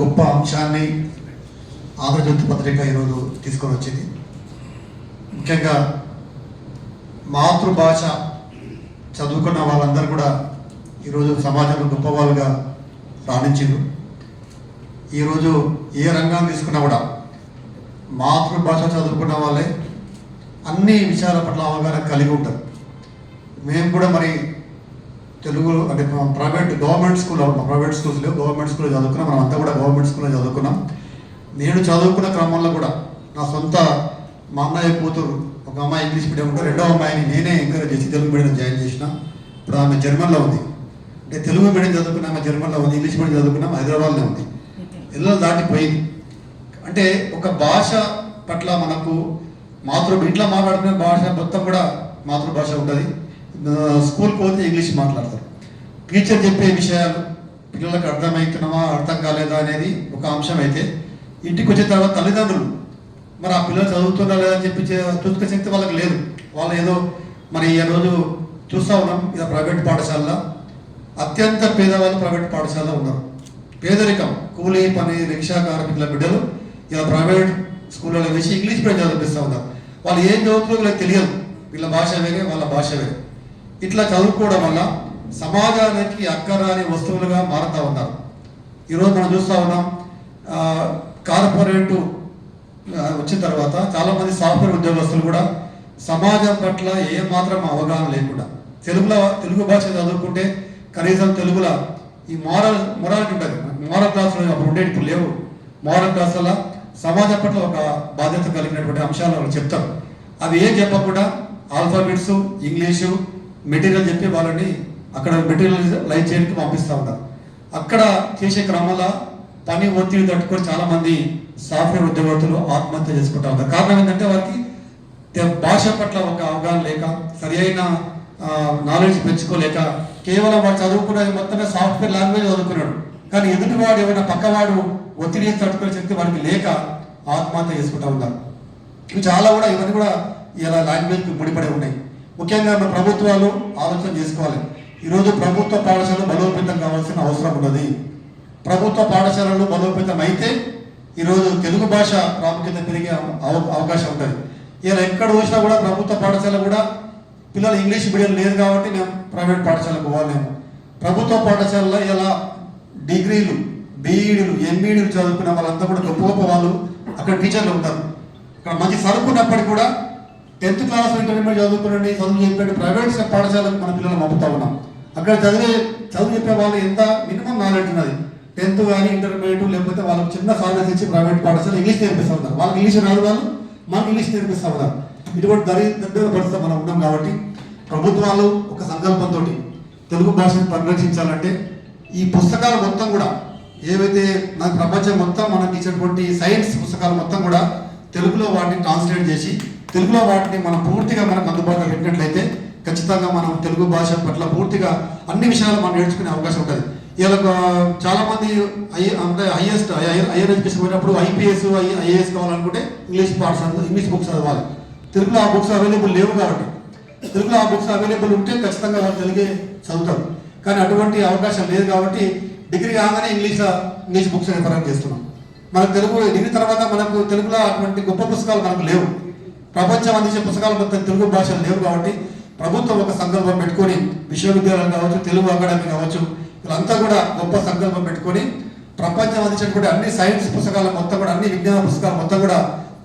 గొప్ప అంశాన్ని ఆంధ్రజ్యోతి పత్రిక ఈరోజు తీసుకొని వచ్చింది. ముఖ్యంగా మాతృభాష చదువుకున్న వాళ్ళందరూ కూడా ఈరోజు సమాజంలో గొప్ప వాళ్ళుగా రాణించారు. ఈరోజు ఏ రంగాన్ని తీసుకున్నా కూడా మాతృభాష చదువుకున్న వాళ్ళే అన్ని విషయాల పట్ల అవగాహన కలిగి ఉంటారు. మేము కూడా మరి తెలుగు అంటే గవర్నమెంట్ స్కూల్లో చదువుకున్నాం. మనం అంతా కూడా గవర్నమెంట్ స్కూల్లో చదువుకున్నాం. నేను చదువుకున్న క్రమంలో కూడా నా సొంత మా అన్నయ్య కూతురు ఒక అమ్మాయి ఇంగ్లీష్ మీడియం ఉంటే రెండో అమ్మాయిని నేనే ఎంకరేజ్ చేసి తెలుగు మీడియం జాయిన్ చేసిన. ఇప్పుడు ఆమె జర్మన్లో ఉంది. అంటే తెలుగు మీడియం చదువుకున్న ఆమె జర్మన్లో ఉంది, ఇంగ్లీష్ మీడియం చదువుకున్నాం హైదరాబాద్లో ఉంది. ఇళ్ళలో దాటిపోయింది. అంటే ఒక భాష పట్ల మనకు ఇంట్లో మాట్లాడుకునే భాష మొత్తం కూడా మాతృభాష ఉంటుంది. స్కూల్కి పోతే ఇంగ్లీష్ మాట్లాడతారు. టీచర్ చెప్పే విషయాలు పిల్లలకు అర్థమవుతున్నామా అర్థం కాలేదా అనేది ఒక అంశం అయితే, ఇంటికి వచ్చిన తర్వాత తల్లిదండ్రులు మరి ఆ పిల్లలు చదువుతున్నా లేదని చెప్పి చూసుకునే శక్తి వాళ్ళకి లేదు. వాళ్ళు ఏదో మరి ఈ రోజు చూస్తూ ఉన్నాం. ఇలా ప్రైవేట్ పాఠశాలలో అత్యంత పేదవాళ్ళు ప్రైవేట్ పాఠశాలలో ఉన్నారు. పేదరికం, కూలీ పని, రిక్షా కార్మికుల బిడ్డలు ఇలా ప్రైవేట్ స్కూళ్ళలో వేసి ఇంగ్లీష్ మీడియం చదివిస్తూ ఉన్నారు. వాళ్ళు ఏం చదువుతుందో వీళ్ళకి తెలియదు. వీళ్ళ భాష వేరే, వాళ్ళ భాష వేరే. ఇట్లా చదువుకోవడం వల్ల సమాజానికి అక్కరాని వస్తువులుగా మారుతూ ఉన్నారు. ఈరోజు మనం చూస్తూ ఉన్నాం. కార్పొరేటు వచ్చిన తర్వాత చాలామంది సాఫ్ట్వేర్ ఉద్యోగస్తులు కూడా సమాజం పట్ల ఏమాత్రం అవగాహన లేకుండా తెలుగు భాష చదువుకుంటే కనీసం తెలుగులో ఈ మొరాలిటీ ఉంటుంది. మోరల్ క్లాసులు అప్పుడు ఉండేది, ఇప్పుడు లేవు. మోరల్ క్లాసుల సమాజం పట్ల ఒక బాధ్యత కలిగినటువంటి అంశాలు వాళ్ళు చెప్తారు. అవి ఏం చెప్పకుండా ఆల్ఫాబెట్స్, ఇంగ్లీషు మెటీరియల్ చెప్పి వాళ్ళని అక్కడ మెటీరియల్ లైట్ చేయడానికి పంపిస్తూ ఉంటారు. అక్కడ చేసే క్రమంలో పని ఒత్తిడి తట్టుకొని చాలామంది సాఫ్ట్వేర్ ఉద్యోగస్తులు ఆత్మహత్య చేసుకుంటూ ఉంటారు. కారణం ఏంటంటే వారికి భాష పట్ల ఒక అవగాహన లేక, సరి అయిన నాలెడ్జ్ పెంచుకోలేక, కేవలం వాడు చదువుకున్నది మొత్తమే సాఫ్ట్వేర్ లాంగ్వేజ్ చదువుకున్నాడు, కానీ ఎదుటివాడు ఏమైనా పక్కవాడు ఒత్తిడి తట్టుకునే శక్తి వాడికి లేక ఆత్మహత్య చేసుకుంటూ ఉంటారు. ఇవి చాలా కూడా ఇవన్నీ కూడా ఇలా లాంగ్వేజ్కి ముడిపడి ఉన్నాయి. ముఖ్యంగా మన ప్రభుత్వాలు ఆలోచన చేసుకోవాలి. ఈరోజు ప్రభుత్వ పాఠశాలలు బలోపేతం కావాల్సిన అవసరం ఉన్నది. ప్రభుత్వ పాఠశాలలు బలోపేతం అయితే ఈరోజు తెలుగు భాష ప్రాముఖ్యత పెరిగే అవకాశం ఉంటుంది. ఇలా ఎక్కడ చూసినా కూడా ప్రభుత్వ పాఠశాల కూడా పిల్లలు ఇంగ్లీష్ మీడియం లేదు కాబట్టి మేము ప్రైవేట్ పాఠశాలకు పోవాలేము. ప్రభుత్వ పాఠశాలలో ఇలా డిగ్రీలు, బీఈడీలు, ఎంఈడీలు చదువుకున్న వాళ్ళంతా కూడా గొప్ప గొప్ప వాళ్ళు అక్కడ టీచర్లు ఉంటారు. అక్కడ మంచి చదువుకున్నప్పటికీ కూడా 10th క్లాస్ ఇంటర్మీడియట్ చదువుకునండి చదువు చెప్పే ప్రైవేట్ పాఠశాలకు మన పిల్లలు పంపుతా ఉన్నాం. అక్కడ చదువు చెప్పే వాళ్ళు ఎంత మినిమం నాలెడ్జ్ ఉన్నది. 10th కానీ ఇంటర్మీడియట్ లేకపోతే వాళ్ళకి చిన్న సాలరీస్ ఇచ్చి ప్రైవేట్ పాఠశాల ఇంగ్లీష్ నేర్పిస్తూ ఉంటారు. వాళ్ళకి ఇంగ్లీష్ రాదు, వాళ్ళు మనకు ఇంగ్లీష్ నేర్పిస్తూ ఉన్నారు. ఇటువంటి దగ్గర పరిస్థితి మనం ఉన్నాం కాబట్టి ప్రభుత్వాలు ఒక సంకల్పంతో తెలుగు భాషను పరిరక్షించాలంటే ఈ పుస్తకాలు మొత్తం కూడా ఏవైతే మన ప్రపంచం మొత్తం మనకి ఇచ్చినటువంటి సైన్స్ పుస్తకాలు మొత్తం కూడా తెలుగులో వాటిని ట్రాన్స్లేట్ చేసి తెలుగులో వాటిని మనం పూర్తిగా మనకు అందుబాటులో పెట్టినట్లయితే ఖచ్చితంగా మనం తెలుగు భాష పట్ల పూర్తిగా అన్ని విషయాలు మనం నేర్చుకునే అవకాశం ఉంటుంది. ఇలా చాలామంది హైయర్ ఎడ్యుకేషన్ పోయినప్పుడు ఐపీఎస్, ఐఏఎస్ కావాలనుకుంటే ఇంగ్లీష్ బుక్స్ చదవాలి. తెలుగులో ఆ బుక్స్ అవైలబుల్ లేవు కాబట్టి తెలుగులో ఆ బుక్స్ అవైలబుల్ ఉంటే ఖచ్చితంగా వాళ్ళు తెలుగే చదువుతారు. కానీ అటువంటి అవకాశం లేదు కాబట్టి డిగ్రీ కాగానే ఇంగ్లీష్ బుక్స్ రిఫరెన్స్ చేస్తున్నాం. మనకు తెలుగు డిగ్రీ తర్వాత మనకు తెలుగులో అటువంటి గొప్ప పుస్తకాలు మనకు లేవు. ప్రపంచం అందించే పుస్తకాలు మొత్తం తెలుగు భాషలు లేవు కాబట్టి ప్రభుత్వం ఒక సంకల్పం పెట్టుకొని విశ్వవిద్యాలయం కావచ్చు, తెలుగు అకాడమీ కావచ్చు, వీళ్ళంతా కూడా గొప్ప సంకల్పం పెట్టుకొని ప్రపంచం అందించినటువంటి అన్ని సైన్స్ పుస్తకాలు మొత్తం కూడా, అన్ని విజ్ఞాన పుస్తకాలు మొత్తం కూడా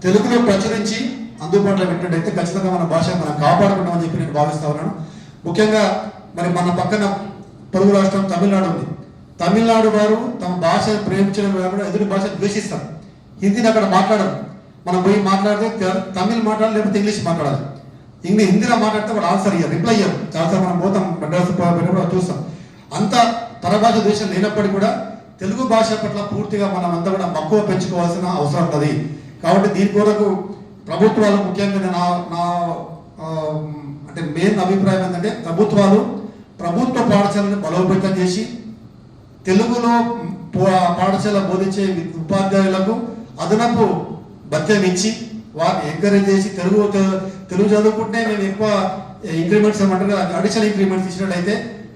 తెలుగులో ప్రచురించి అందుబాటులో పెట్టినట్టయితే ఖచ్చితంగా మన భాష మనం కాపాడుకుంటామని చెప్పి నేను భావిస్తా ఉన్నాను. ముఖ్యంగా మరి మన పక్కన పొరుగు రాష్ట్రం తమిళనాడు ఉంది. తమిళనాడు వారు తమ భాష ప్రేమించడం కాకుండా ఎదుటి భాష ద్వేషిస్తారు. హిందీని అక్కడ మాట్లాడరు. మనం పోయి మాట్లాడితే తమిళ్ మాట్లాడాలి, లేకపోతే ఇంగ్లీష్ మాట్లాడాలి. హిందీలో మాట్లాడితే వాడు ఆన్సర్ ఇయ్యారు, రిప్లై ఇయ్యారు. చాలాసార్లు మనం పోతాం మెడ్రాస్ చూస్తాం. అంత పరభాష దేశం లేనప్పటికీ కూడా తెలుగు భాష పట్ల పూర్తిగా మనం అంతా కూడా మక్కువ పెంచుకోవాల్సిన అవసరం ఉంటుంది. కాబట్టి దీని కొరకు ప్రభుత్వాలు ముఖ్యంగా నా అంటే మెయిన్ అభిప్రాయం ఏంటంటే ప్రభుత్వ పాఠశాలను బలోపేతం చేసి తెలుగులో పాఠశాల బోధించే ఉపాధ్యాయులకు అదనపు భత్యం ఇచ్చి వారిని ఎంకరేజ్ చేసి తెలుగు చదువుకుంటే మేము ఎక్కువ ఇంక్రిమెంట్స్ ఏమంటారు అడిషనల్ ఇంక్రిమెంట్స్ ఇచ్చినట్లయితే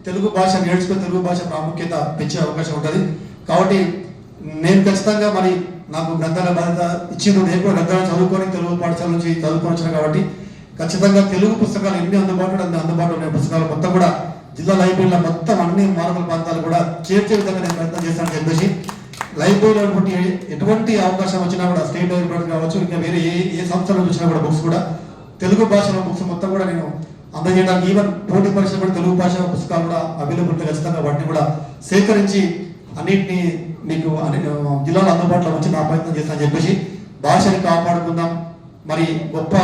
తెలుగు భాష నేర్చుకుని తెలుగు భాష ప్రాముఖ్యత పెంచే అవకాశం ఉంటుంది. కాబట్టి నేను ఖచ్చితంగా మరి నాకు గ్రంథాల బాధ్యత ఇచ్చింది, నేను కూడా గ్రంథాలు చదువుకొని తెలుగు పాఠశాల నుంచి చదువుకొని వచ్చాను కాబట్టి ఖచ్చితంగా తెలుగు పుస్తకాలు ఎన్ని అందుబాటులో ఉన్న పుస్తకాలు మొత్తం కూడా జిల్లా లైబ్రరీలో మొత్తం అన్ని మారుమూల ప్రాంతాలు కూడా చేర్చే విధంగా నేను ప్రయత్నం చేస్తానని చెప్పేసి, లైబ్రరీలో ఎటువంటి అవకాశం వచ్చినా కూడా స్టేట్ లైబ్రరీ కావచ్చు, ఇంకా వేరే ఏ సంస్థలో చూసినా కూడా బుక్స్ కూడా తెలుగు భాషలో బుక్స్ మొత్తం కూడా నేను అందజేయడానికి, ఈవెన్ పోటీ పరీక్షలు కూడా తెలుగు భాష పుస్తకాలు కూడా అవైలబుల్ ఖచ్చితంగా వాటిని కూడా సేకరించి అన్నింటినీ మీకు జిల్లాలో అందుబాటులో వచ్చి నా ప్రయత్నం చేస్తానని చెప్పేసి, భాషని కాపాడుకుందాం. మరి గొప్ప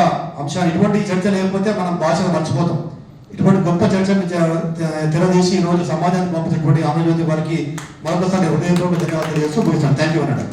అంశాలు ఇటువంటి చర్చ లేకపోతే మనం భాషను మర్చిపోతాం. ఇటువంటి గొప్ప చర్చను తెరదీసి ఈరోజు సమాజానికి పంపించినటువంటి ఆంధ్రజ్యోతి వారికి మరొకసారి హృదయపూర్వక ధన్యవాదాలు చేస్తూ ముగిస్తాను. థ్యాంక్ యూ అన్నాడు.